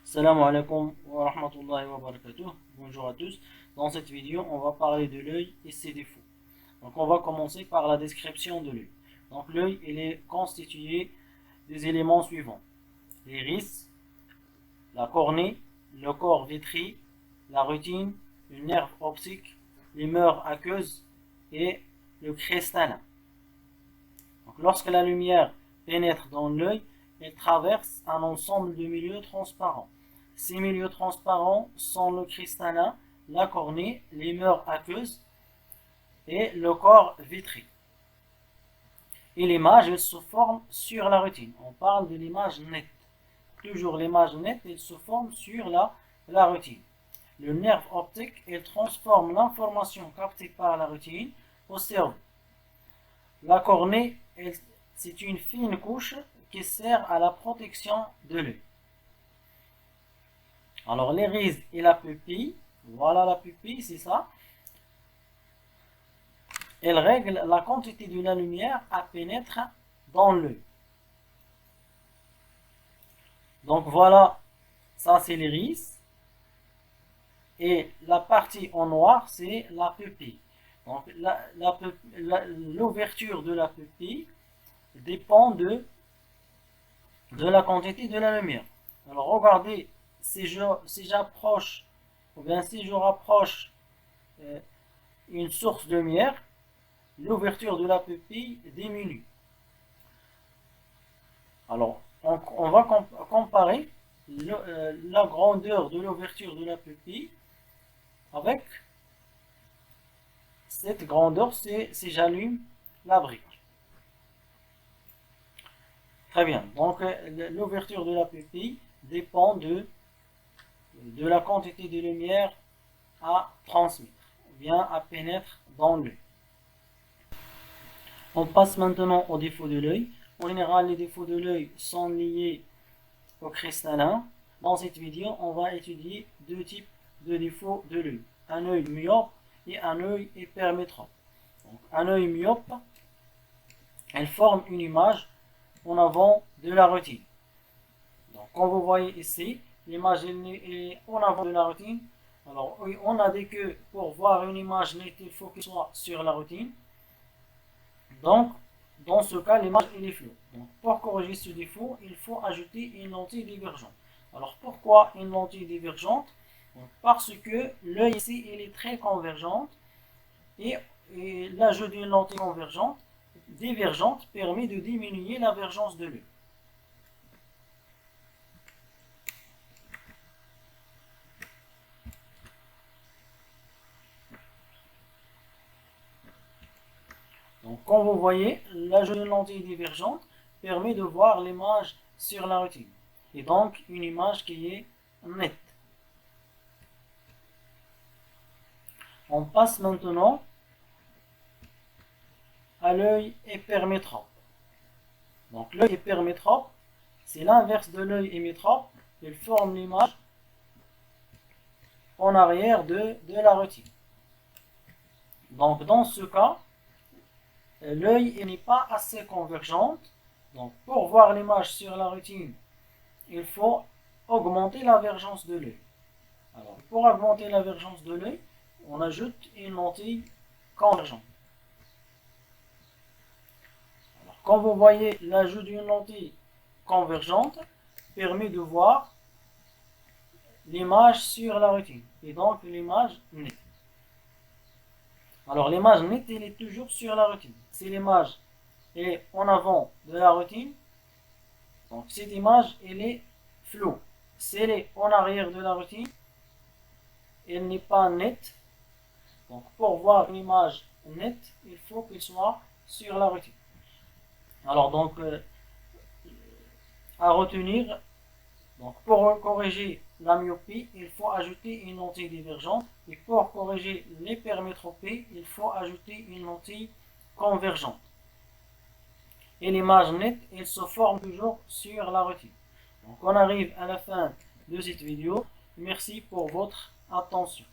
Salam alaikum wa rahmatullahi wa barakatuh. Bonjour à tous. Dans cette vidéo, on va parler de l'œil et ses défauts. Donc, on va commencer par la description de l'œil. Donc, l'œil, il est constitué des éléments suivants: l'iris, la cornée, le corps vitri, la rétine, le nerf optique, les mœurs aqueuses et le cristallin. Donc, lorsque la lumière pénètre dans l'œil, elle traverse un ensemble de milieux transparents. Ces milieux transparents sont le cristallin, la cornée, les mœurs aqueuses et le corps vitri. Et l'image, elle se forme sur la rétine. On parle de l'image nette. Toujours l'image nette, elle se forme sur la rétine. Le nerf optique, il transforme l'information captée par la rétine au cerveau. La cornée, c'est une fine couche qui sert à la protection de l'œil. Alors, l'iris et la pupille, voilà la pupille, c'est ça. Elle règle la quantité de la lumière à pénétrer dans l'œil. Donc voilà, ça c'est l'iris. Et la partie en noir, c'est la pupille. Donc l'ouverture de la pupille dépend de la quantité de la lumière. Alors regardez, si j'approche, ou bien si je rapproche une source de lumière, l'ouverture de la pupille diminue. Alors, on va comparer la grandeur de l'ouverture de la pupille avec cette grandeur si j'allume la brique. Très bien, donc l'ouverture de la pupille dépend de la quantité de lumière à transmettre, ou bien à pénétrer dans l'œil. On passe maintenant aux défauts de l'œil. En général, les défauts de l'œil sont liés au cristallin. Dans cette vidéo, on va étudier deux types de défauts de l'œil: un œil myope et un œil hypermétrope. Donc, un œil myope, elle forme une image en avant de la rétine. Donc, comme vous voyez ici, l'image est en avant de la rétine. Alors, on a dit que pour voir une image nette, il faut qu'elle soit sur la rétine. Donc, dans ce cas, l'image est floue. Donc, pour corriger ce défaut, il faut ajouter une lentille divergente. Alors, pourquoi une lentille divergente? Parce que l'œil ici, il est très convergente, et l'ajout d'une lentille divergente permet de diminuer la divergence de l'œil. Donc, comme vous voyez, l'ajout d'une lentille divergente permet de voir l'image sur la rétine, et donc une image qui est nette. On passe maintenant à l'œil hypermétrope. Donc l'œil hypermétrope, c'est l'inverse de l'œil hémétrope. Il forme l'image en arrière de la rétine. Donc dans ce cas, l'œil n'est pas assez convergente. Donc pour voir l'image sur la rétine, il faut augmenter la divergence de l'œil. Alors pour augmenter la divergence de l'œil, on ajoute une lentille convergente. Alors, comme vous voyez, l'ajout d'une lentille convergente permet de voir l'image sur la rétine, et donc l'image nette. Alors l'image nette, elle est toujours sur la rétine. Si l'image est en avant de la rétine, donc cette image elle est floue. Si elle est en arrière de la rétine, elle n'est pas nette. Donc pour voir une image nette, il faut qu'elle soit sur la rétine. Alors donc à retenir, donc pour corriger la myopie, il faut ajouter une lentille divergente, et pour corriger l'hypermétropie, il faut ajouter une lentille convergente. Et l'image nette, elle se forme toujours sur la rétine. Donc on arrive à la fin de cette vidéo. Merci pour votre attention.